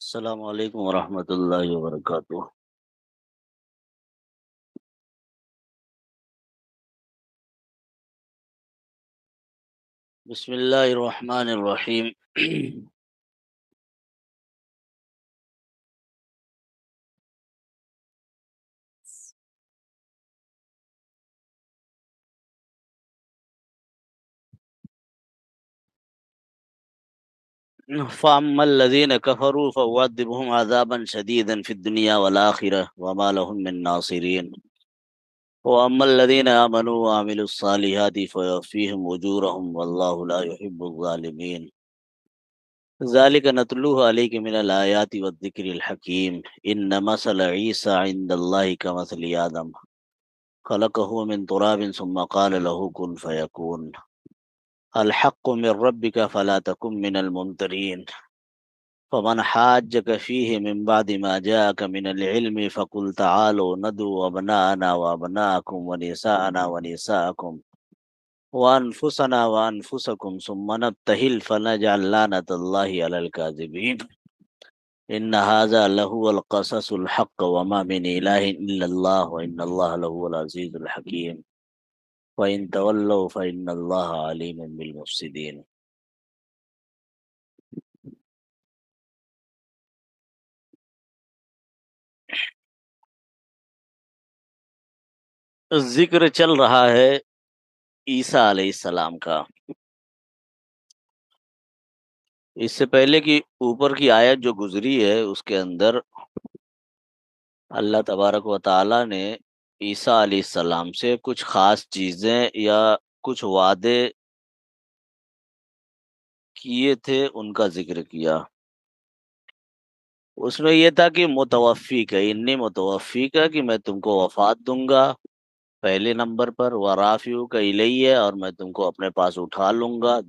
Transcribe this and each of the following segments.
السلام علیکم ورحمۃ اللہ وبرکاتہ۔ بسم اللہ الرحمن الرحیم۔ فَأَمَّا الَّذِينَ كَفَرُوا فَأُعَذِّبُهُمْ عَذَابًا شَدِيدًا فِي الدُّنْيَا وَالْآخِرَةِ وَمَا لَهُم مِّن نَّاصِرِينَ وَأَمَّا الَّذِينَ آمَنُوا وَعَمِلُوا الصَّالِحَاتِ فَيُوَفِّيهِمْ أُجُورَهُمْ وَاللَّهُ لَا يُحِبُّ الظَّالِمِينَ ذَلِكَ نَتْلُوهُ عَلَيْكَ مِنَ الْآيَاتِ وَالذِّكْرِ الْحَكِيمِ إِنَّ مَثَلَ عِيسَىٰ عِندَ اللَّهِ كَمَثَلِ آدَمَ خَلَقَهُ مِن تُرَابٍ ثُمَّ قَالَ لَهُ كُن فَيَكُونُ الحق من ربك فلا تكن من الممترين فمن حاجك فيه من بعد ما جاءك من العلم فقل تعالوا ندعو أبناءنا وأبناءكم ونساءنا ونساءكم وأنفسنا وأنفسكم ثم نبتهل فنجعل لعنة الله على الكاذبين إن هذا لهو القصص الحق وما من إله إلا الله وإن الله لهو العزيز الحكيم وإن تولوا فإن الله عليم بالمفسدين۔ ذکر چل رہا ہے عیسیٰ علیہ السلام کا۔ اس سے پہلے کی اوپر کی آیت جو گزری ہے اس کے اندر اللہ تبارک و تعالی نے عیسیٰ علیہ السلام سے کچھ خاص چیزیں یا کچھ وعدے کیے تھے، ان کا ذکر کیا۔ اس میں یہ تھا کہ متوفی کا، انی متوفی کا، کہ میں تم کو وفات دوں گا پہلے نمبر پر، ورافیو کا الیہ، اور میں تم کو اپنے پاس اٹھا لوں گا،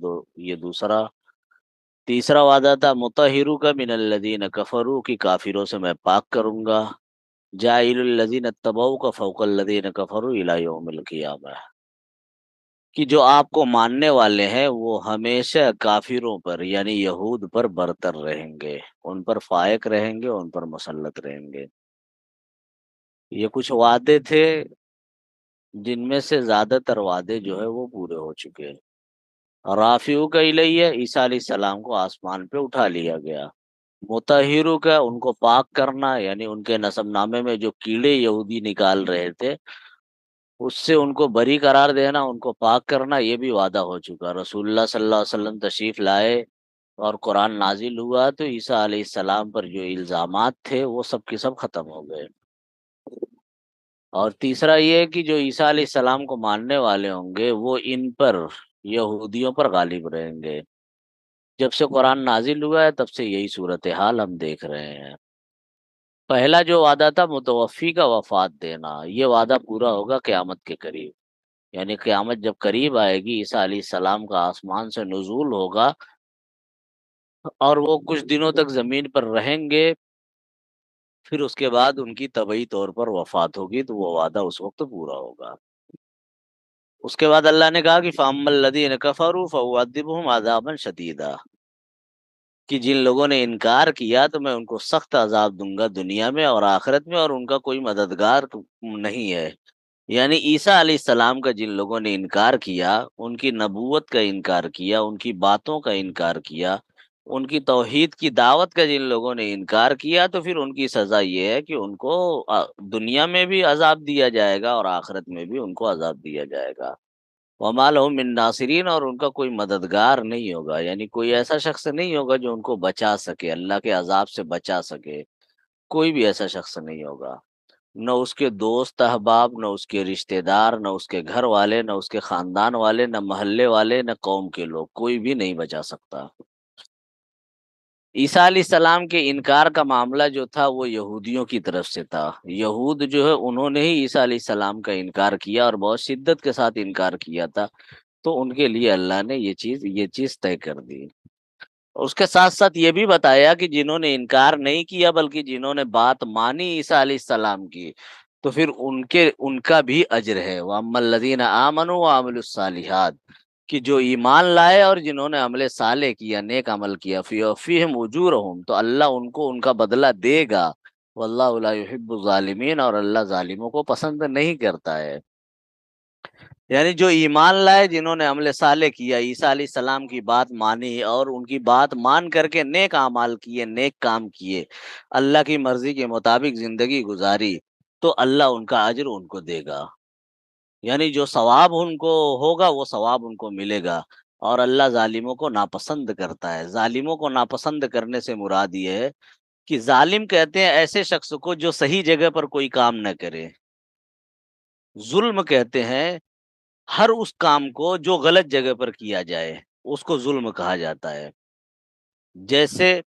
یہ دوسرا۔ تیسرا وعدہ تھا مطہرو کا من الذین کفروا، کی کافروں سے میں پاک کروں گا، جاعل الذین اتبعوا کا فوق الذین کفروا الی یوم القیامہ، کہ جو آپ کو ماننے والے ہیں وہ ہمیشہ کافروں پر یعنی یہود پر برتر رہیں گے، ان پر فائق رہیں گے، ان پر مسلط رہیں گے۔ یہ کچھ وعدے تھے جن میں سے زیادہ تر وعدے جو ہے وہ پورے ہو چکے ہیں۔ رافعو کا الیہ، عیسیٰ علیہ السلام کو آسمان پہ اٹھا لیا گیا۔ مطہرو کا، ان کو پاک کرنا، یعنی ان کے نسب نامے میں جو کیڑے یہودی نکال رہے تھے اس سے ان کو بری قرار دینا، ان کو پاک کرنا، یہ بھی وعدہ ہو چکا۔ رسول اللہ صلی اللہ علیہ وسلم تشریف لائے اور قرآن نازل ہوا تو عیسیٰ علیہ السلام پر جو الزامات تھے وہ سب کے سب ختم ہو گئے۔ اور تیسرا یہ کہ جو عیسیٰ علیہ السلام کو ماننے والے ہوں گے وہ ان پر، یہودیوں پر غالب رہیں گے۔ جب سے قرآن نازل ہوا ہے تب سے یہی صورتحال ہم دیکھ رہے ہیں۔ پہلا جو وعدہ تھا متوفی کا، وفات دینا، یہ وعدہ پورا ہوگا قیامت کے قریب، یعنی قیامت جب قریب آئے گی، عیسیٰ علیہ السلام کا آسمان سے نزول ہوگا اور وہ کچھ دنوں تک زمین پر رہیں گے، پھر اس کے بعد ان کی طبعی طور پر وفات ہوگی، تو وہ وعدہ اس وقت پورا ہوگا۔ اس کے بعد اللہ نے کہا کہ فَأَمَّا الَّذِينَ كَفَرُوا فَأُعَذِّبُهُمْ عَذَابًا شَدِيدًا، کہ جن لوگوں نے انکار کیا تو میں ان کو سخت عذاب دوں گا دنیا میں اور آخرت میں، اور ان کا کوئی مددگار نہیں ہے۔ یعنی عیسیٰ علیہ السلام کا جن لوگوں نے انکار کیا، ان کی نبوت کا انکار کیا، ان کی باتوں کا انکار کیا، ان کی توحید کی دعوت کا جن لوگوں نے انکار کیا، تو پھر ان کی سزا یہ ہے کہ ان کو دنیا میں بھی عذاب دیا جائے گا اور آخرت میں بھی ان کو عذاب دیا جائے گا۔ وَمَا لَهُم مِّن نَّاصِرِينَ، اور ان کا کوئی مددگار نہیں ہوگا، یعنی کوئی ایسا شخص نہیں ہوگا جو ان کو بچا سکے، اللہ کے عذاب سے بچا سکے، کوئی بھی ایسا شخص نہیں ہوگا، نہ اس کے دوست احباب، نہ اس کے رشتہ دار، نہ اس کے گھر والے، نہ اس کے خاندان والے، نہ محلے والے، نہ قوم کے لوگ، کوئی بھی نہیں بچا سکتا۔ عیسیٰ علیہ السلام کے انکار کا معاملہ جو تھا وہ یہودیوں کی طرف سے تھا۔ یہود جو ہے انہوں نے ہی عیسیٰ علیہ السلام کا انکار کیا اور بہت شدت کے ساتھ انکار کیا تھا، تو ان کے لیے اللہ نے یہ چیز طے کر دی۔ اس کے ساتھ ساتھ یہ بھی بتایا کہ جنہوں نے انکار نہیں کیا بلکہ جنہوں نے بات مانی عیسیٰ علیہ السلام کی، تو پھر ان کا بھی اجر ہے۔ وَأَمَّا الَّذِينَ آمَنُوا وَعَمِلُوا الصَّالِحَاتِ، کہ جو ایمان لائے اور جنہوں نے عمل صالح کیا، نیک عمل کیا، فیہم اجورہم، تو اللہ ان کو ان کا بدلہ دے گا، واللہ لا یحب الظالمین، اور اللہ ظالموں کو پسند نہیں کرتا ہے۔ یعنی جو ایمان لائے، جنہوں نے عمل صالح کیا، عیسیٰ علیہ السلام کی بات مانی اور ان کی بات مان کر کے نیک اعمال کیے، نیک کام کیے، اللہ کی مرضی کے مطابق زندگی گزاری، تو اللہ ان کا اجر ان کو دے گا۔ یعنی جو ثواب ان کو ہوگا وہ ثواب ان کو ملے گا، اور اللہ ظالموں کو ناپسند کرتا ہے۔ ظالموں کو ناپسند کرنے سے مراد یہ ہے کہ ظالم کہتے ہیں ایسے شخص کو جو صحیح جگہ پر کوئی کام نہ کرے، ظلم کہتے ہیں ہر اس کام کو جو غلط جگہ پر کیا جائے، اس کو ظلم کہا جاتا ہے۔ جیسے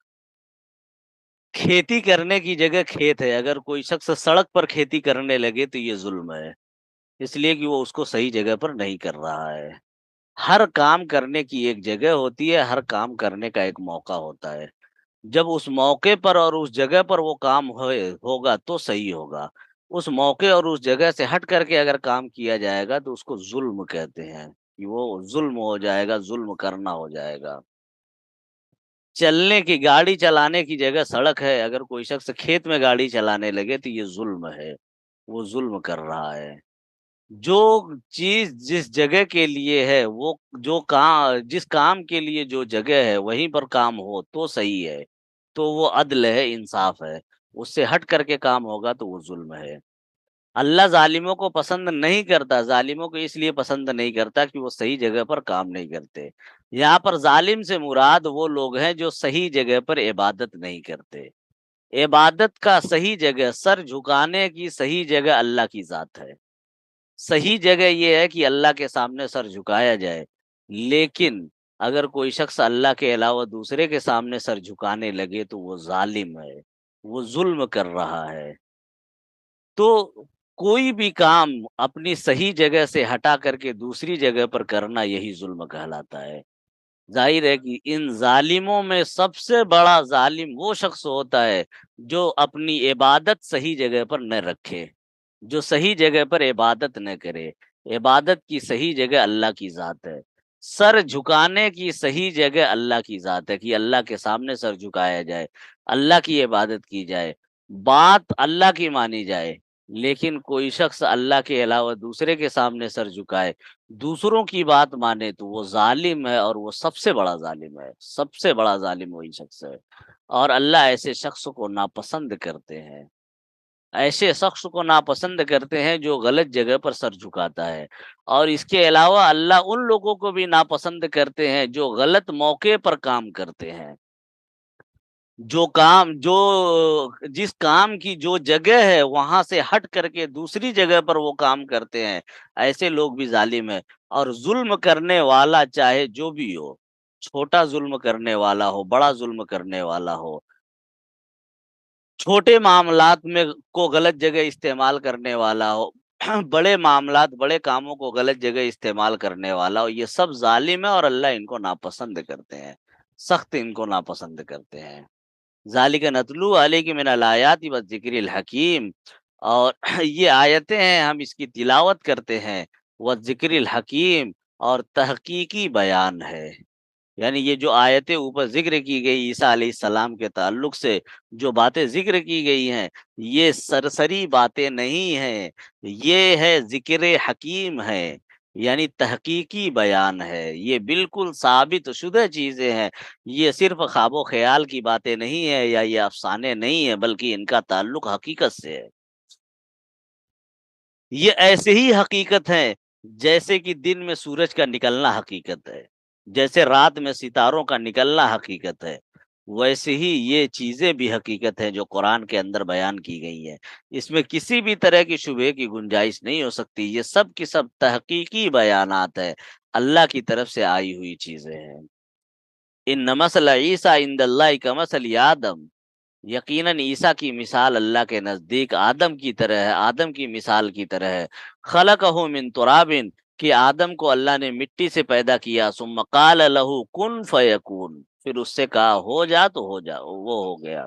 کھیتی کرنے کی جگہ کھیت ہے، اگر کوئی شخص سڑک پر کھیتی کرنے لگے تو یہ ظلم ہے، اس لیے کہ وہ اس کو صحیح جگہ پر نہیں کر رہا ہے۔ ہر کام کرنے کی ایک جگہ ہوتی ہے، ہر کام کرنے کا ایک موقع ہوتا ہے۔ جب اس موقع پر اور اس جگہ پر وہ کام ہوگا تو صحیح ہوگا۔ اس موقع اور اس جگہ سے ہٹ کر کے اگر کام کیا جائے گا تو اس کو ظلم کہتے ہیں، کہ وہ ظلم ہو جائے گا، ظلم کرنا ہو جائے گا۔ چلنے کی، گاڑی چلانے کی جگہ سڑک ہے، اگر کوئی شخص کھیت میں گاڑی چلانے لگے تو یہ ظلم ہے، وہ ظلم کر رہا ہے۔ جو چیز جس جگہ کے لیے ہے، وہ جو کام، جس کام کے لیے جو جگہ ہے وہیں پر کام ہو تو صحیح ہے، تو وہ عدل ہے، انصاف ہے۔ اس سے ہٹ کر کے کام ہوگا تو وہ ظلم ہے۔ اللہ ظالموں کو پسند نہیں کرتا، ظالموں کو اس لیے پسند نہیں کرتا کہ وہ صحیح جگہ پر کام نہیں کرتے۔ یہاں پر ظالم سے مراد وہ لوگ ہیں جو صحیح جگہ پر عبادت نہیں کرتے۔ عبادت کا صحیح جگہ، سر جھکانے کی صحیح جگہ اللہ کی ذات ہے۔ صحیح جگہ یہ ہے کہ اللہ کے سامنے سر جھکایا جائے، لیکن اگر کوئی شخص اللہ کے علاوہ دوسرے کے سامنے سر جھکانے لگے تو وہ ظالم ہے، وہ ظلم کر رہا ہے۔ تو کوئی بھی کام اپنی صحیح جگہ سے ہٹا کر کے دوسری جگہ پر کرنا، یہی ظلم کہلاتا ہے۔ ظاہر ہے کہ ان ظالموں میں سب سے بڑا ظالم وہ شخص ہوتا ہے جو اپنی عبادت صحیح جگہ پر نہ رکھے، جو صحیح جگہ پر عبادت نہ کرے۔ عبادت کی صحیح جگہ اللہ کی ذات ہے، سر جھکانے کی صحیح جگہ اللہ کی ذات ہے، کہ اللہ کے سامنے سر جھکایا جائے، اللہ کی عبادت کی جائے، بات اللہ کی مانی جائے۔ لیکن کوئی شخص اللہ کے علاوہ دوسرے کے سامنے سر جھکائے، دوسروں کی بات مانے، تو وہ ظالم ہے، اور وہ سب سے بڑا ظالم ہے۔ سب سے بڑا ظالم وہی شخص ہے، اور اللہ ایسے شخص کو ناپسند کرتے ہیں۔ ایسے شخص کو ناپسند کرتے ہیں جو غلط جگہ پر سر جھکاتا ہے، اور اس کے علاوہ اللہ ان لوگوں کو بھی ناپسند کرتے ہیں جو غلط موقع پر کام کرتے ہیں۔ جو جس کام کی جو جگہ ہے وہاں سے ہٹ کر کے دوسری جگہ پر وہ کام کرتے ہیں، ایسے لوگ بھی ظالم ہیں۔ اور ظلم کرنے والا چاہے جو بھی ہو، چھوٹا ظلم کرنے والا ہو، بڑا ظلم کرنے والا ہو، چھوٹے معاملات میں کو غلط جگہ استعمال کرنے والا ہو، بڑے معاملات، بڑے کاموں کو غلط جگہ استعمال کرنے والا ہو، یہ سب ظالم ہے، اور اللہ ان کو ناپسند کرتے ہیں، سخت ان کو ناپسند کرتے ہیں۔ ذالک نتلو علیک من الآیات والذکر الحکیم، اور یہ آیتیں ہیں، ہم اس کی تلاوت کرتے ہیں، والذکر الحکیم، اور تحقیقی بیان ہے۔ یعنی یہ جو آیتیں اوپر ذکر کی گئی عیسیٰ علیہ السلام کے تعلق سے، جو باتیں ذکر کی گئی ہیں، یہ سرسری باتیں نہیں ہیں، یہ ہے ذکر حکیم ہے، یعنی تحقیقی بیان ہے، یہ بالکل ثابت شدہ چیزیں ہیں۔ یہ صرف خواب و خیال کی باتیں نہیں ہیں، یا یہ افسانے نہیں ہیں، بلکہ ان کا تعلق حقیقت سے ہے۔ یہ ایسے ہی حقیقت ہیں جیسے کہ دن میں سورج کا نکلنا حقیقت ہے، جیسے رات میں ستاروں کا نکلنا حقیقت ہے، ویسے ہی یہ چیزیں بھی حقیقت ہیں جو قرآن کے اندر بیان کی گئی ہیں۔ اس میں کسی بھی طرح کی شبہے کی گنجائش نہیں ہو سکتی، یہ سب کی سب تحقیقی بیانات ہیں، اللہ کی طرف سے آئی ہوئی چیزیں ہیں۔ ان مثل عیسیٰ عند اللہ کمثل آدم، یقیناً عیسیٰ کی مثال اللہ کے نزدیک آدم کی طرح ہے، آدم کی مثال کی طرح ہے۔ خلقہ من تراب، کہ آدم کو اللہ نے مٹی سے پیدا کیا، ثم قال لہ کن فیکون، پھر اس سے کہا ہو جا تو ہو جا، وہ ہو گیا۔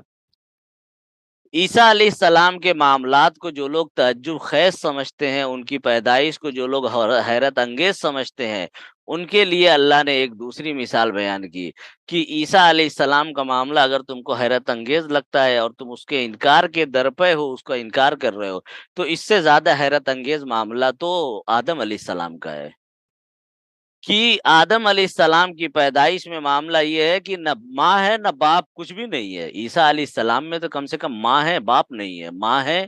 عیسیٰ علیہ السلام کے معاملات کو جو لوگ تعجب خیز سمجھتے ہیں، ان کی پیدائش کو جو لوگ حیرت انگیز سمجھتے ہیں، ان کے لیے اللہ نے ایک دوسری مثال بیان کی کہ عیسیٰ علیہ السلام کا معاملہ اگر تم کو حیرت انگیز لگتا ہے اور تم اس کے انکار کے در پہ ہو، اس کا انکار کر رہے ہو، تو اس سے زیادہ حیرت انگیز معاملہ تو آدم علیہ السلام کا ہے کہ آدم علیہ السلام کی پیدائش میں معاملہ یہ ہے کہ نہ ماں ہے نہ باپ، کچھ بھی نہیں ہے۔ عیسیٰ علیہ السلام میں تو کم سے کم ماں ہے، باپ نہیں ہے۔ ماں ہے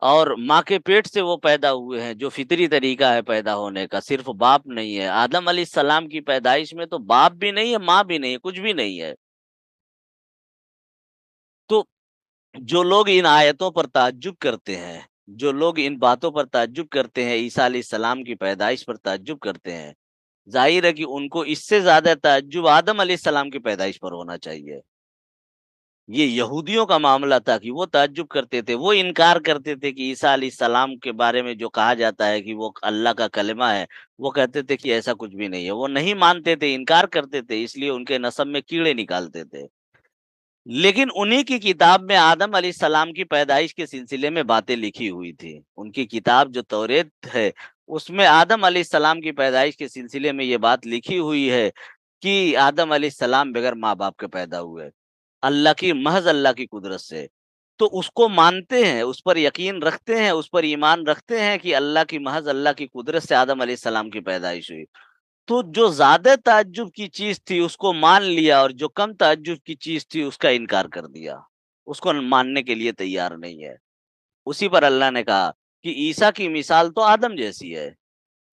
اور ماں کے پیٹ سے وہ پیدا ہوئے ہیں، جو فطری طریقہ ہے پیدا ہونے کا، صرف باپ نہیں ہے۔ آدم علیہ السلام کی پیدائش میں تو باپ بھی نہیں ہے، ماں بھی نہیں ہے، کچھ بھی نہیں ہے۔ تو جو لوگ ان آیتوں پر تعجب کرتے ہیں، جو لوگ ان باتوں پر تعجب کرتے ہیں، عیسیٰ علیہ السلام کی پیدائش پر تعجب کرتے ہیں، ظاہر ہے کہ ان کو اس سے زیادہ تعجب آدم علیہ السلام کی پیدائش پر ہونا چاہیے۔ یہ یہودیوں کا معاملہ تھا کہ وہ تعجب کرتے تھے، وہ انکار کرتے تھے کہ عیسیٰ علیہ السلام کے بارے میں جو کہا جاتا ہے کہ وہ اللہ کا کلمہ ہے، وہ کہتے تھے کہ ایسا کچھ بھی نہیں ہے۔ وہ نہیں مانتے تھے، انکار کرتے تھے، اس لیے ان کے نسب میں کیڑے نکالتے تھے۔ لیکن انہی کی کتاب میں آدم علیہ السلام کی پیدائش کے سلسلے میں باتیں لکھی ہوئی تھی۔ ان کی کتاب جو توریت ہے، اس میں آدم علیہ السلام کی پیدائش کے سلسلے میں یہ بات لکھی ہوئی ہے کہ آدم علیہ السلام بغیر ماں باپ کے پیدا ہوئے، محض اللہ کی قدرت سے۔ تو اس کو مانتے ہیں، اس پر یقین رکھتے ہیں، اس پر ایمان رکھتے ہیں کہ محض اللہ کی قدرت سے آدم علیہ السلام کی پیدائش ہوئی۔ تو جو زیادہ تعجب کی چیز تھی اس کو مان لیا، اور جو کم تعجب کی چیز تھی اس کا انکار کر دیا، اس کو ماننے کے لیے تیار نہیں ہے۔ اسی پر اللہ نے کہا کہ عیسیٰ کی مثال تو آدم جیسی ہے۔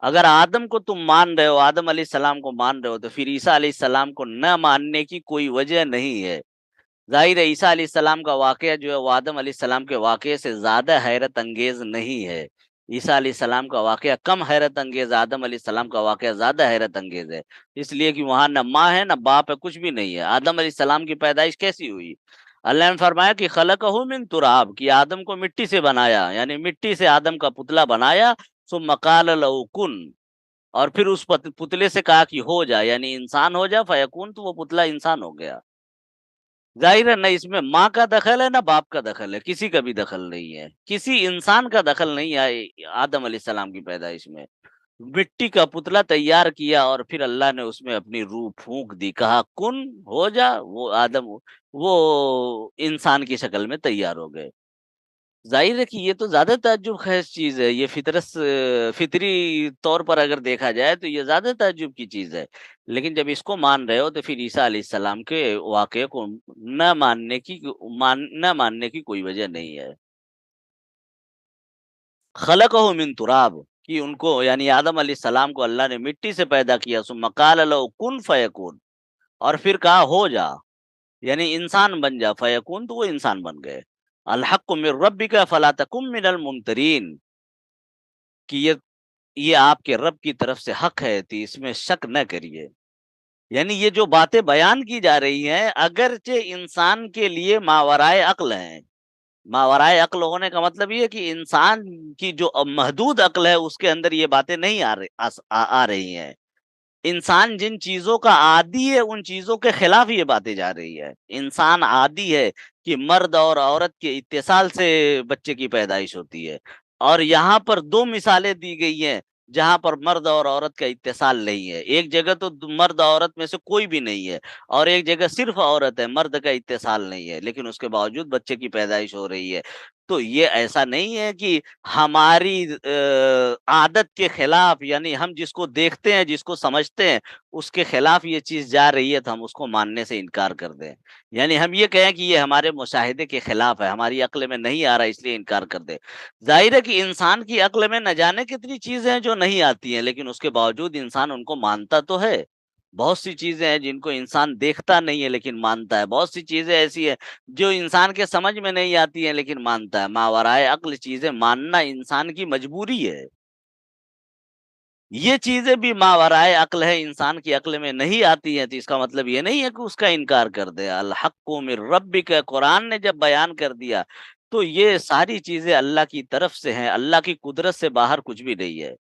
اگر آدم کو تم مان رہے ہو، آدم علیہ السلام کو مان رہے ہو، تو پھر عیسیٰ علیہ السلام کو نہ ماننے کی کوئی وجہ نہیں ہے۔ ظاہر ہے عیسیٰ علیہ السلام کا واقعہ جو ہے وہ آدم علیہ السلام کے واقعے سے زیادہ حیرت انگیز نہیں ہے۔ عیسیٰ علیہ السلام کا واقعہ کم حیرت انگیز، آدم علیہ السلام کا واقعہ زیادہ حیرت انگیز ہے، اس لیے کہ وہاں نہ ماں ہے نہ باپ ہے، کچھ بھی نہیں ہے۔ آدم علیہ السلام کی پیدائش کیسی ہوئی؟ اللہ نے فرمایا کہ خلقہ من تراب، کہ آدم کو مٹی سے بنایا، یعنی مٹی سے آدم کا پتلا بنایا، ثم قال له کن، اور پھر اس پتلے سے کہا کہ ہو جا، یعنی انسان ہو جا، فیکون، تو وہ پتلا انسان ہو گیا۔ ظاہر ہے نہ اس میں ماں کا دخل ہے نہ باپ کا دخل ہے، کسی کا بھی دخل نہیں ہے، کسی انسان کا دخل نہیں ہے آدم علیہ السلام کی پیدائش میں۔ مٹی کا پتلا تیار کیا اور پھر اللہ نے اس میں اپنی روح پھونک دی، کہا کن، ہو جا، وہ انسان کی شکل میں تیار ہو گئے۔ ظاہر ہے کہ یہ تو زیادہ تعجب خیز چیز ہے، یہ فطری طور پر اگر دیکھا جائے تو یہ زیادہ تعجب کی چیز ہے۔ لیکن جب اس کو مان رہے ہو تو پھر عیسیٰ علیہ السلام کے واقعے کو نہ ماننے کی کوئی وجہ نہیں ہے۔ خلقہ من تراب، کہ ان کو یعنی آدم علیہ السلام کو اللہ نے مٹی سے پیدا کیا، ثم قال له کن فیکون، اور پھر کہا ہو جا، یعنی انسان بن جا، فیکون، تو وہ انسان بن گئے۔ الحق من ربک فلا تکن من الممترین، کہ یہ آپ کے رب کی طرف سے حق ہے، تو اس میں شک نہ کریے۔ یعنی یہ جو باتیں بیان کی جا رہی ہیں اگرچہ انسان کے لیے ماورائے عقل ہیں، ماورائے عقل ہونے کا مطلب یہ ہے کہ انسان کی جو محدود عقل ہے اس کے اندر یہ باتیں نہیں آ رہی ہیں۔ انسان جن چیزوں کا عادی ہے ان چیزوں کے خلاف یہ باتیں جا رہی ہے۔ انسان عادی ہے کہ مرد اور عورت کے اتصال سے بچے کی پیدائش ہوتی ہے، اور یہاں پر دو مثالیں دی گئی ہیں جہاں پر مرد اور عورت کا اتصال نہیں ہے۔ ایک جگہ تو مرد عورت میں سے کوئی بھی نہیں ہے، اور ایک جگہ صرف عورت ہے، مرد کا اتصال نہیں ہے، لیکن اس کے باوجود بچے کی پیدائش ہو رہی ہے۔ تو یہ ایسا نہیں ہے کہ ہماری عادت کے خلاف، یعنی ہم جس کو دیکھتے ہیں، جس کو سمجھتے ہیں، اس کے خلاف یہ چیز جا رہی ہے تو ہم اس کو ماننے سے انکار کر دیں، یعنی ہم یہ کہیں کہ یہ ہمارے مشاہدے کے خلاف ہے، ہماری عقل میں نہیں آ رہا اس لیے انکار کر دیں۔ ظاہر ہے کہ انسان کی عقل میں نہ جانے کتنی چیزیں ہیں جو نہیں آتی ہیں، لیکن اس کے باوجود انسان ان کو مانتا تو ہے۔ بہت سی چیزیں ہیں جن کو انسان دیکھتا نہیں ہے لیکن مانتا ہے، بہت سی چیزیں ایسی ہیں جو انسان کے سمجھ میں نہیں آتی ہیں لیکن مانتا ہے۔ ماورائے عقل چیزیں ماننا انسان کی مجبوری ہے۔ یہ چیزیں بھی ماورائے عقل ہے، انسان کی عقل میں نہیں آتی ہیں، تو اس کا مطلب یہ نہیں ہے کہ اس کا انکار کر دے۔ الحق من ربک، قرآن نے جب بیان کر دیا تو یہ ساری چیزیں اللہ کی طرف سے ہیں، اللہ کی قدرت سے باہر کچھ بھی نہیں ہے۔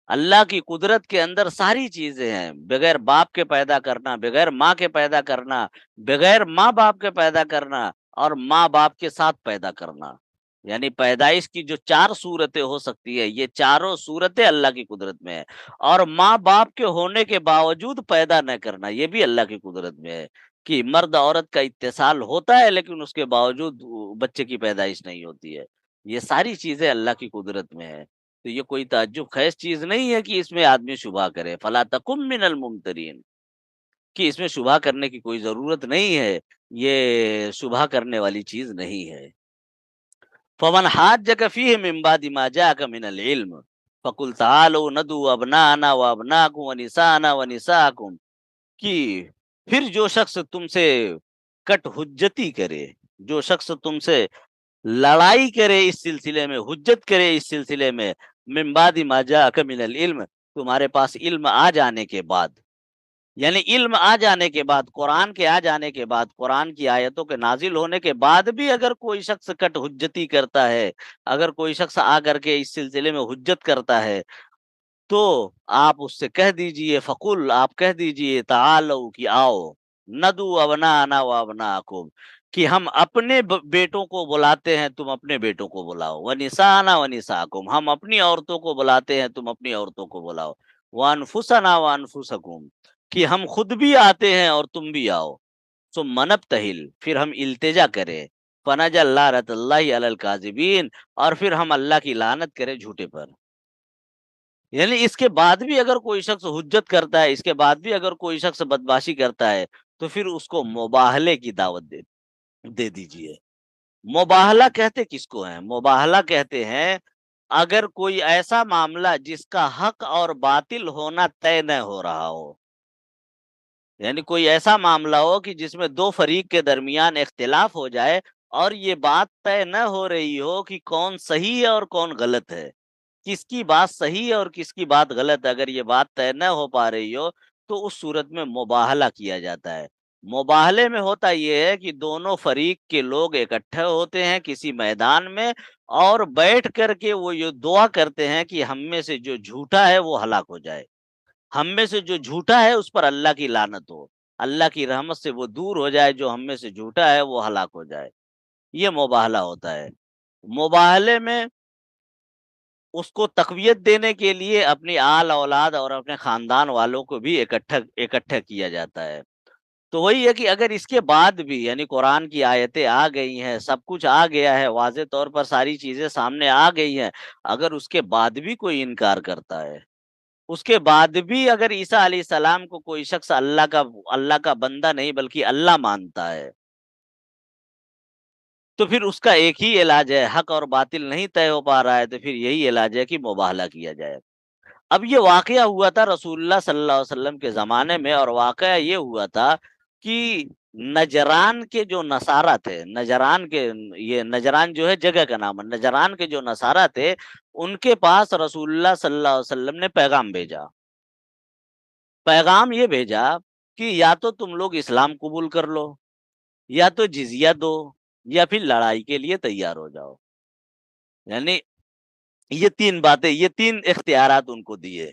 اللہ کی قدرت کے اندر ساری چیزیں ہیں، بغیر باپ کے پیدا کرنا، بغیر ماں کے پیدا کرنا، بغیر ماں باپ کے پیدا کرنا، اور ماں باپ کے ساتھ پیدا کرنا۔ یعنی پیدائش کی جو 4 صورتیں ہو سکتی ہے، یہ چاروں صورتیں اللہ کی قدرت میں ہے، اور ماں باپ کے ہونے کے باوجود پیدا نہ کرنا یہ بھی اللہ کی قدرت میں ہے، کہ مرد عورت کا اتصال ہوتا ہے لیکن اس کے باوجود بچے کی پیدائش نہیں ہوتی ہے۔ یہ ساری چیزیں اللہ کی قدرت میں ہے، تو یہ کوئی تعجب خیز چیز نہیں ہے کہ اس میں آدمی شبہ کرے، فلا تکم من الممترین، کہ اس میں شبہ کرنے کی کوئی ضرورت نہیں ہے، یہ شبہ کرنے والی چیز نہیں ہے۔ فمن حاجك فيه من بعد ما جاءك من العلم فقل تعالوا ندعو ابناءنا وابناءكم ونساءنا ونساءكم، کہ پھر جو شخص تم سے کٹ حجتی کرے، جو شخص تم سے لڑائی کرے اس سلسلے میں، حجت کرے اس سلسلے میں، من بعد ما جاءك من العلم، تمہارے پاس علم آ جانے کے بعد، یعنی علم آ جانے کے بعد، قرآن کے آ جانے کے بعد، قرآن کی آیتوں کے نازل ہونے کے بعد بھی اگر کوئی شخص کٹ حجتی کرتا ہے، اگر کوئی شخص آ کر کے اس سلسلے میں حجت کرتا ہے، تو آپ اس سے کہہ دیجئے، فقل، آپ کہہ دیجئے، تعالو، کہ آؤ، ندو ابنانا و ابناکم، کہ ہم اپنے بیٹوں کو بلاتے ہیں، تم اپنے بیٹوں کو بلاؤ، ونسانا ونساکم، ہم اپنی عورتوں کو بلاتے ہیں، تم اپنی عورتوں کو بلاؤ، وانفسنا وانفسکم، کہ ہم خود بھی آتے ہیں اور تم بھی آؤ، ثم نبتہل، پھر ہم التجا کریں، فنجعل لعنۃ اللہ علی الکاذبین، اور پھر ہم اللہ کی لعنت کریں جھوٹے پر۔ یعنی اس کے بعد بھی اگر کوئی شخص حجت کرتا ہے، اس کے بعد بھی اگر کوئی شخص بدمعاشی کرتا ہے، تو پھر اس کو مباہلے کی دعوت دے دیجیے۔ مباہلہ کہتے کس کو ہیں؟ مباہلہ کہتے ہیں اگر کوئی ایسا معاملہ جس کا حق اور باطل ہونا طے نہ ہو رہا ہو، یعنی کوئی ایسا معاملہ ہو کہ جس میں دو فریق کے درمیان اختلاف ہو جائے، اور یہ بات طے نہ ہو رہی ہو کہ کون صحیح ہے اور کون غلط ہے، کس کی بات صحیح ہے اور کس کی بات غلط ہے، اگر یہ بات طے نہ ہو پا رہی ہو تو اس صورت میں مباہلہ کیا جاتا ہے۔ مباہلے میں ہوتا یہ ہے کہ دونوں فریق کے لوگ اکٹھے ہوتے ہیں کسی میدان میں، اور بیٹھ کر کے وہ یہ دعا کرتے ہیں کہ ہم میں سے جو جھوٹا ہے وہ ہلاک ہو جائے، ہم میں سے جو جھوٹا ہے اس پر اللہ کی لعنت ہو، اللہ کی رحمت سے وہ دور ہو جائے، جو ہم میں سے جھوٹا ہے وہ ہلاک ہو جائے، یہ مباہلہ ہوتا ہے۔ مباہلے میں اس کو تقویت دینے کے لیے اپنی آل اولاد اور اپنے خاندان والوں کو بھی اکٹھا کیا جاتا ہے۔ تو وہی ہے کہ اگر اس کے بعد بھی، یعنی قرآن کی آیتیں آ گئی ہیں، سب کچھ آ گیا ہے، واضح طور پر ساری چیزیں سامنے آ گئی ہیں، اگر اس کے بعد بھی کوئی انکار کرتا ہے، اس کے بعد بھی اگر عیسیٰ علیہ السلام کو کوئی شخص اللہ کا بندہ نہیں بلکہ اللہ مانتا ہے، تو پھر اس کا ایک ہی علاج ہے، حق اور باطل نہیں طے ہو پا رہا ہے تو پھر یہی علاج ہے کہ مباہلہ کیا جائے۔ اب یہ واقعہ ہوا تھا رسول اللہ صلی اللہ علیہ وسلم کے زمانے میں، اور واقعہ یہ ہوا تھا کہ نجران کے جو نصارہ تھے، نجران جو ہے جگہ کا نام ہے، نجران کے جو نصارہ تھے، ان کے پاس رسول اللہ صلی اللہ علیہ وسلم نے پیغام بھیجا، پیغام یہ بھیجا کہ یا تو تم لوگ اسلام قبول کر لو، یا تو جزیہ دو، یا پھر لڑائی کے لیے تیار ہو جاؤ، یعنی یہ تین باتیں، یہ تین اختیارات ان کو دیے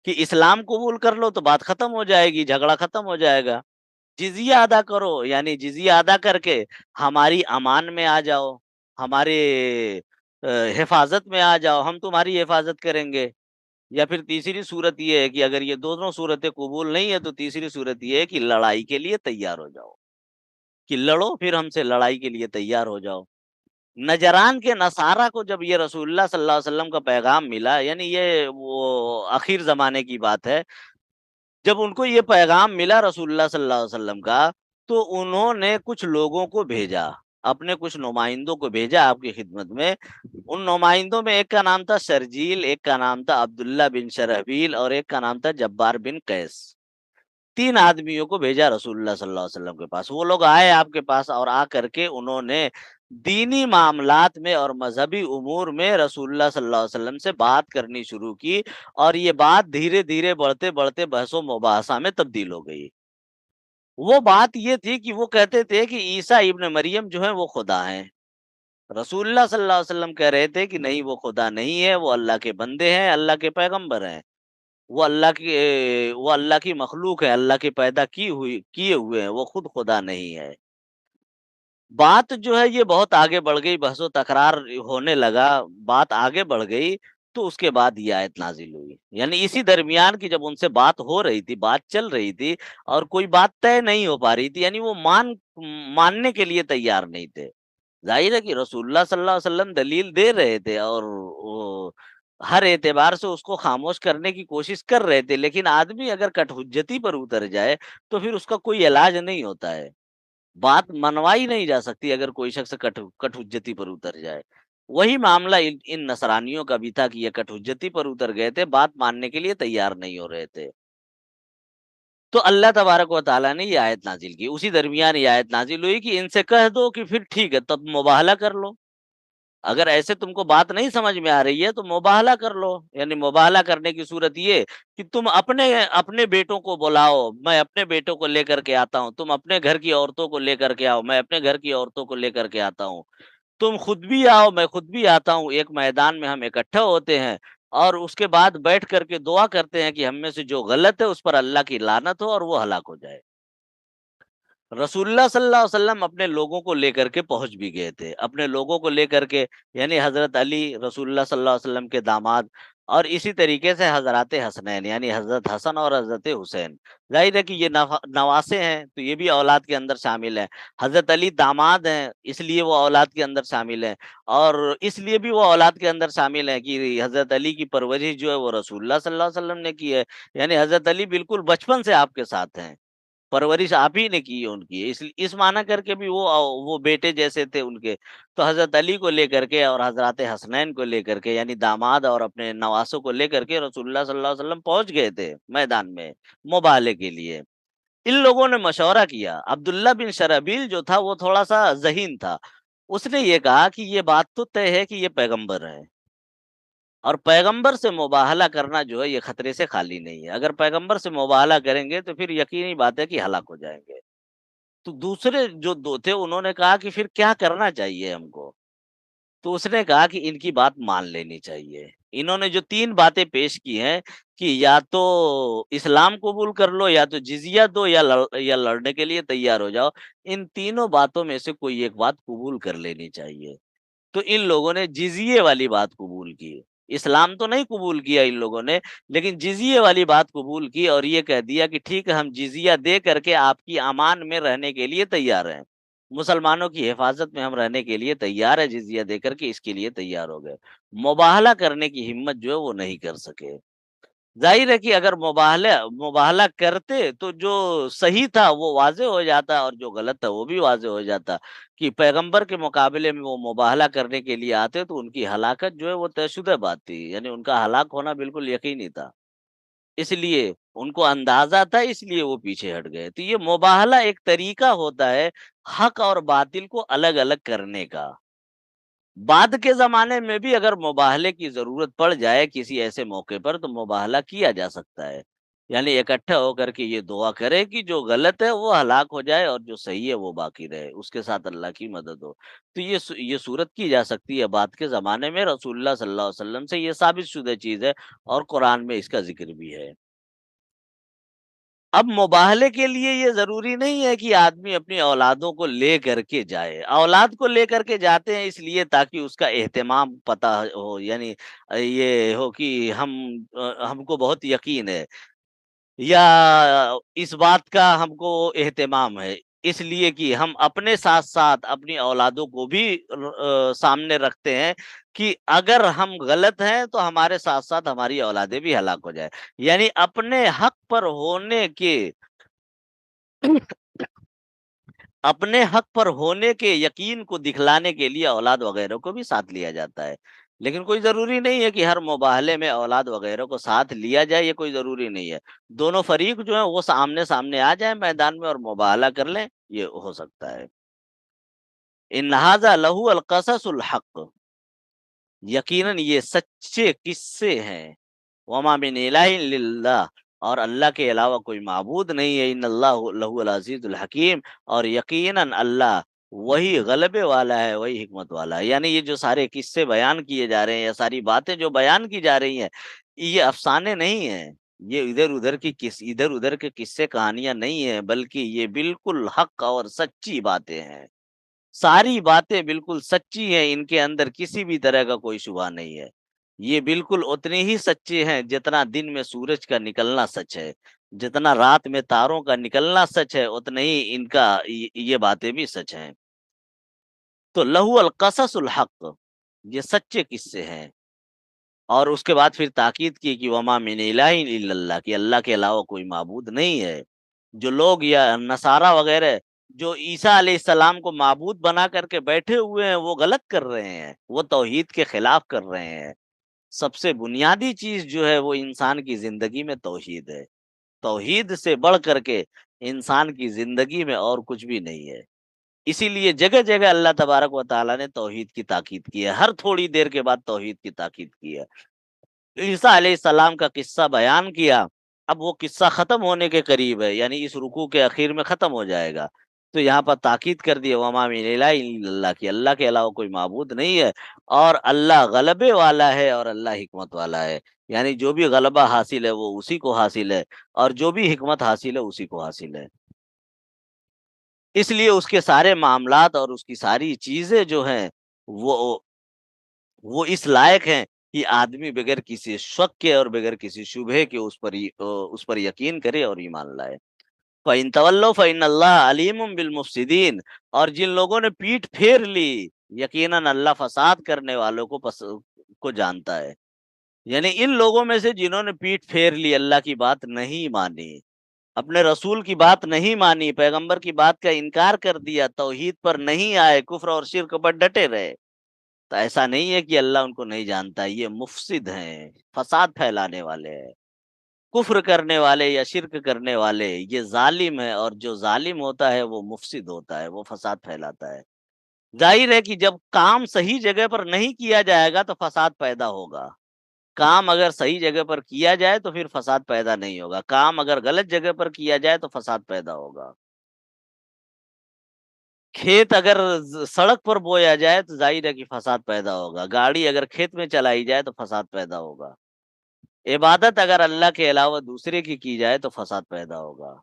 کہ اسلام قبول کر لو تو بات ختم ہو جائے گی، جھگڑا ختم ہو جائے گا، جزیہ ادا کرو، یعنی جزیہ ادا کر کے ہماری امان میں آ جاؤ، ہمارے حفاظت میں آ جاؤ، ہم تمہاری حفاظت کریں گے، یا پھر تیسری صورت یہ ہے کہ اگر یہ دونوں صورتیں قبول نہیں ہے تو تیسری صورت یہ ہے کہ لڑائی کے لیے تیار ہو جاؤ، کہ لڑو، پھر ہم سے لڑائی کے لیے تیار ہو جاؤ۔ نجران کے نصارہ کو جب یہ رسول اللہ صلی اللہ علیہ وسلم کا پیغام ملا، یعنی یہ وہ آخر زمانے کی بات ہے، جب ان کو یہ پیغام ملا رسول اللہ صلی اللہ علیہ وسلم کا، تو انہوں نے کچھ لوگوں کو بھیجا، اپنے کچھ نمائندوں کو بھیجا آپ کی خدمت میں۔ ان نمائندوں میں ایک کا نام تھا شرجیل، ایک کا نام تھا عبداللہ بن شرحبیل، اور ایک کا نام تھا جبار بن قیس۔ تین آدمیوں کو بھیجا رسول اللہ صلی اللہ علیہ وسلم کے پاس، وہ لوگ آئے آپ کے پاس، اور آ کر کے انہوں نے دینی معاملات میں اور مذہبی امور میں رسول اللہ صلی اللہ علیہ وسلم سے بات کرنی شروع کی، اور یہ بات دھیرے دھیرے بڑھتے بڑھتے بحث و مباحثہ میں تبدیل ہو گئی۔ وہ بات یہ تھی کہ وہ کہتے تھے کہ عیسیٰ ابن مریم جو ہے وہ خدا ہیں، رسول اللہ صلی اللہ علیہ وسلم کہہ رہے تھے کہ نہیں، وہ خدا نہیں ہے، وہ اللہ کے بندے ہیں، اللہ کے پیغمبر ہیں، وہ اللہ کی مخلوق ہے، اللہ کے پیدا کیے ہوئے ہیں، وہ خود خدا نہیں ہے۔ بات جو ہے یہ بہت آگے بڑھ گئی، بحث و تکرار ہونے لگا، بات آگے بڑھ گئی، تو اس کے بعد یہ آیت نازل ہوئی، یعنی اسی درمیان کی جب ان سے بات ہو رہی تھی، بات چل رہی تھی، اور کوئی بات طے نہیں ہو پا رہی تھی، یعنی وہ ماننے کے لیے تیار نہیں تھے۔ ظاہر ہے کہ رسول اللہ صلی اللہ علیہ وسلم دلیل دے رہے تھے، اور وہ ہر اعتبار سے اس کو خاموش کرنے کی کوشش کر رہے تھے، لیکن آدمی اگر کٹ حجتی پر اتر جائے تو پھر اس کا کوئی علاج نہیں ہوتا ہے، بات منوائی نہیں جا سکتی اگر کوئی شخص کٹ حجتی پر اتر جائے۔ وہی معاملہ ان نصرانیوں کا بھی تھا کہ یہ کٹ حجتی پر اتر گئے تھے، بات ماننے کے لیے تیار نہیں ہو رہے تھے۔ تو اللہ تبارک و تعالیٰ نے یہ آیت نازل کی، اسی درمیان یہ آیت نازل ہوئی کہ ان سے کہہ دو کہ پھر ٹھیک ہے، تب مباہلہ کر لو، اگر ایسے تم کو بات نہیں سمجھ میں آ رہی ہے تو مباہلہ کر لو، یعنی مباہلہ کرنے کی صورت یہ کہ تم اپنے اپنے بیٹوں کو بلاؤ، میں اپنے بیٹوں کو لے کر کے آتا ہوں، تم اپنے گھر کی عورتوں کو لے کر کے آؤ، میں اپنے گھر کی عورتوں کو لے کر کے آتا ہوں، تم خود بھی آؤ، میں خود بھی آتا ہوں، ایک میدان میں ہم اکٹھے ہوتے ہیں، اور اس کے بعد بیٹھ کر کے دعا کرتے ہیں کہ ہم میں سے جو غلط ہے اس پر اللہ کی لعنت ہو اور وہ ہلاک ہو جائے۔ رسول اللہ صلی اللہ علیہ وسلم اپنے لوگوں کو لے کر کے پہنچ بھی گئے تھے، اپنے لوگوں کو لے کر کے، یعنی حضرت علی رسول اللہ صلی اللہ علیہ وسلم کے داماد، اور اسی طریقے سے حضرات حسنین یعنی حضرت حسن اور حضرت حسین، ظاہر ہے کہ یہ نواسے ہیں تو یہ بھی اولاد کے اندر شامل ہیں، حضرت علی داماد ہیں اس لیے وہ اولاد کے اندر شامل ہیں، اور اس لیے بھی وہ اولاد کے اندر شامل ہیں کہ حضرت علی کی پرورش جو ہے وہ رسول اللہ صلی اللہ علیہ وسلم نے کی ہے، یعنی حضرت علی بالکل بچپن سے آپ کے ساتھ ہیں، پرورش آپ ہی نے کی ہے ان کی، اس معنی کر کے بھی وہ بیٹے جیسے تھے ان کے، تو حضرت علی کو لے کر کے اور حضرات حسنین کو لے کر کے، یعنی داماد اور اپنے نواسوں کو لے کر کے رسول اللہ صلی اللہ علیہ وسلم پہنچ گئے تھے میدان میں مباہلے کے لیے۔ ان لوگوں نے مشورہ کیا، عبداللہ بن شرحبیل جو تھا وہ تھوڑا سا ذہین تھا، اس نے یہ کہا کہ یہ بات تو طے ہے کہ یہ پیغمبر ہے، اور پیغمبر سے مباہلہ کرنا جو ہے یہ خطرے سے خالی نہیں ہے، اگر پیغمبر سے مباہلہ کریں گے تو پھر یقینی بات ہے کہ ہلاک ہو جائیں گے۔ تو دوسرے جو دو تھے انہوں نے کہا کہ پھر کیا کرنا چاہیے ہم کو؟ تو اس نے کہا کہ ان کی بات مان لینی چاہیے۔ انہوں نے جو تین باتیں پیش کی ہیں کہ یا تو اسلام قبول کر لو، یا تو جزیہ دو، یا لڑنے کے لیے تیار ہو جاؤ، ان تینوں باتوں میں سے کوئی ایک بات قبول کر لینی چاہیے۔ تو ان لوگوں نے جزیے والی بات قبول کی، اسلام تو نہیں قبول کیا ان لوگوں نے، لیکن جزیے والی بات قبول کی، اور یہ کہہ دیا کہ ٹھیک ہے ہم جزیہ دے کر کے آپ کی امان میں رہنے کے لیے تیار ہیں، مسلمانوں کی حفاظت میں ہم رہنے کے لیے تیار ہے، جزیہ دے کر کے اس کے لیے تیار ہو گئے، مباہلہ کرنے کی ہمت جو ہے وہ نہیں کر سکے۔ ظاہر ہے کہ اگر مباہلہ کرتے تو جو صحیح تھا وہ واضح ہو جاتا، اور جو غلط تھا وہ بھی واضح ہو جاتا، کہ پیغمبر کے مقابلے میں وہ مباہلہ کرنے کے لیے آتے تو ان کی ہلاکت جو ہے وہ طے شدہ بات تھی، یعنی ان کا ہلاک ہونا بالکل یقینی تھا، اس لیے ان کو اندازہ تھا، اس لیے وہ پیچھے ہٹ گئے۔ تو یہ مباہلہ ایک طریقہ ہوتا ہے حق اور باطل کو الگ الگ کرنے کا۔ بعد کے زمانے میں بھی اگر مباہلے کی ضرورت پڑ جائے کسی ایسے موقع پر تو مباہلہ کیا جا سکتا ہے، یعنی اکٹھا ہو کر کے یہ دعا کرے کہ جو غلط ہے وہ ہلاک ہو جائے اور جو صحیح ہے وہ باقی رہے، اس کے ساتھ اللہ کی مدد ہو۔ تو یہ صورت کی جا سکتی ہے بعد کے زمانے میں، رسول اللہ صلی اللہ علیہ وسلم سے یہ ثابت شدہ چیز ہے، اور قرآن میں اس کا ذکر بھی ہے۔ اب مباہلے کے لیے یہ ضروری نہیں ہے کہ آدمی اپنی اولادوں کو لے کر کے جائے، اولاد کو لے کر کے جاتے ہیں اس لیے تاکہ اس کا اہتمام پتہ ہو، یعنی یہ ہو کہ ہم کو بہت یقین ہے، یا اس بات کا ہم کو اہتمام ہے، اس لیے کہ ہم اپنے ساتھ ساتھ اپنی اولادوں کو بھی سامنے رکھتے ہیں کہ اگر ہم غلط ہیں تو ہمارے ساتھ ساتھ ہماری اولادیں بھی ہلاک ہو جائے، یعنی اپنے حق پر ہونے کے اپنے حق پر ہونے کے یقین کو دکھلانے کے لیے اولاد وغیرہ کو بھی ساتھ لیا جاتا ہے، لیکن کوئی ضروری نہیں ہے کہ ہر مباہلے میں اولاد وغیرہ کو ساتھ لیا جائے، یہ کوئی ضروری نہیں ہے، دونوں فریق جو ہیں وہ سامنے سامنے آ جائیں میدان میں اور مباہلہ کر لیں، یہ ہو سکتا ہے۔ ان ھذا لہو القصص الحق، یقیناً یہ سچے قصے ہیں، وما من الہ الا اللہ، اور اللہ کے علاوہ کوئی معبود نہیں ہے، ان اللہ لہو العزیز الحکیم، اور یقیناً اللہ وہی غلبے والا ہے، وہی حکمت والا ہے، یعنی یہ جو سارے قصے بیان کیے جا رہے ہیں یا ساری باتیں جو بیان کی جا رہی ہیں، یہ افسانے نہیں ہیں، یہ ادھر ادھر کے قصے کہانیاں نہیں ہیں، بلکہ یہ بالکل حق اور سچی باتیں ہیں۔ ساری باتیں بالکل سچی ہیں، ان کے اندر کسی بھی طرح کا کوئی شبہ نہیں ہے۔ یہ بالکل اتنے ہی سچے ہیں جتنا دن میں سورج کا نکلنا سچ ہے، جتنا رات میں تاروں کا نکلنا سچ ہے، اتنے ہی ان کا یہ باتیں بھی سچ ہیں۔ تو لہو القصص الحق، یہ سچے قصے ہیں۔ اور اس کے بعد پھر تاکید کی کہ وما من الہ الا اللہ، کہ اللہ کے علاوہ کوئی معبود نہیں ہے۔ جو لوگ یا نصارہ وغیرہ جو عیسیٰ علیہ السلام کو معبود بنا کر کے بیٹھے ہوئے ہیں، وہ غلط کر رہے ہیں، وہ توحید کے خلاف کر رہے ہیں۔ سب سے بنیادی چیز جو ہے وہ انسان کی زندگی میں توحید ہے۔ توحید سے بڑھ کر کے انسان کی زندگی میں اور کچھ بھی نہیں ہے۔ اسی لیے جگہ جگہ اللہ تبارک و تعالیٰ نے توحید کی تاکید کی ہے، ہر تھوڑی دیر کے بعد توحید کی تاکید کی ہے۔ عیسیٰ علیہ السلام کا قصہ بیان کیا، اب وہ قصہ ختم ہونے کے قریب ہے، یعنی اس رکوع کے اخیر میں ختم ہو جائے گا، تو یہاں پر تاکید کر دی وما من الہ الا اللہ، کی اللہ کے علاوہ کوئی معبود نہیں ہے، اور اللہ غلبے والا ہے اور اللہ حکمت والا ہے۔ یعنی جو بھی غلبہ حاصل ہے وہ اسی کو حاصل ہے، اور جو بھی حکمت حاصل ہے اسی کو حاصل ہے۔ اس لیے اس کے سارے معاملات اور اس کی ساری چیزیں جو ہیں وہ وہ اس لائق ہیں کہ آدمی بغیر کسی شک کے اور بغیر کسی شبہ کے اس پر یقین کرے اور ایمان لائے۔ فَإِن تَوَلَّوْا فَإِنَّ اللَّهَ عَلِيمٌ بِالْمُفْسِدِينَ، اور جن لوگوں نے پیٹھ پھیر لی، یقیناً اللہ فساد کرنے والوں کو جانتا ہے۔ یعنی ان لوگوں میں سے جنہوں نے پیٹھ پھیر لی، اللہ کی بات نہیں مانی، اپنے رسول کی بات نہیں مانی، پیغمبر کی بات کا انکار کر دیا، توحید پر نہیں آئے، کفر اور شرک پر ڈٹے رہے، تو ایسا نہیں ہے کہ اللہ ان کو نہیں جانتا۔ یہ مفسد ہیں، فساد پھیلانے والے ہیں، کفر کرنے والے یا شرک کرنے والے، یہ ظالم ہے، اور جو ظالم ہوتا ہے وہ مفسد ہوتا ہے، وہ فساد پھیلاتا ہے۔ ظاہر ہے کہ جب کام صحیح جگہ پر نہیں کیا جائے گا تو فساد پیدا ہوگا۔ کام اگر صحیح جگہ پر کیا جائے تو پھر فساد پیدا نہیں ہوگا، کام اگر غلط جگہ پر کیا جائے تو فساد پیدا ہوگا۔ کھیت اگر سڑک پر بویا جائے تو ظاہر ہے کہ فساد پیدا ہوگا، گاڑی اگر کھیت میں چلائی جائے تو فساد پیدا ہوگا، عبادت اگر اللہ کے علاوہ دوسرے کی جائے تو فساد پیدا ہوگا۔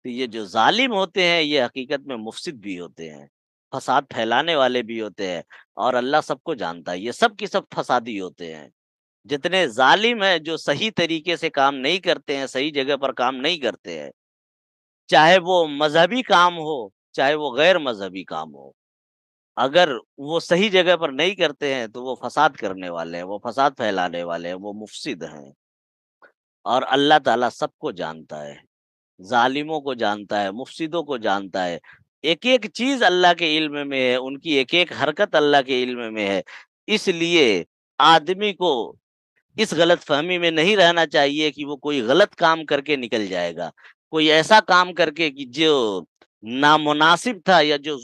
تو یہ جو ظالم ہوتے ہیں یہ حقیقت میں مفسد بھی ہوتے ہیں، فساد پھیلانے والے بھی ہوتے ہیں، اور اللہ سب کو جانتا ہے، یہ سب کی سب فسادی ہوتے ہیں۔ جتنے ظالم ہیں جو صحیح طریقے سے کام نہیں کرتے ہیں، صحیح جگہ پر کام نہیں کرتے ہیں، چاہے وہ مذہبی کام ہو، چاہے وہ غیر مذہبی کام ہو، اگر وہ صحیح جگہ پر نہیں کرتے ہیں تو وہ فساد کرنے والے ہیں، وہ فساد پھیلانے والے ہیں، وہ مفسد ہیں۔ اور اللہ تعالیٰ سب کو جانتا ہے، ظالموں کو جانتا ہے، مفسدوں کو جانتا ہے، ایک ایک چیز اللہ کے علم میں ہے، ان کی ایک ایک حرکت اللہ کے علم میں ہے۔ اس لیے آدمی کو اس غلط فہمی میں نہیں رہنا چاہیے کہ وہ کوئی غلط کام کر کے نکل جائے گا، کوئی ایسا کام کر کے کہ جو نامناسب تھا یا جو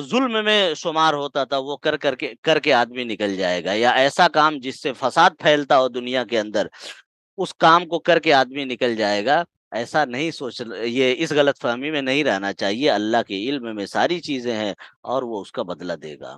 ظلم میں شمار ہوتا تھا وہ کر کے آدمی نکل جائے گا، یا ایسا کام جس سے فساد پھیلتا ہو دنیا کے اندر، اس کام کو کر کے آدمی نکل جائے گا۔ ایسا نہیں یہ اس غلط فہمی میں نہیں رہنا چاہیے، اللہ کے علم میں ساری چیزیں ہیں اور وہ اس کا بدلہ دے گا۔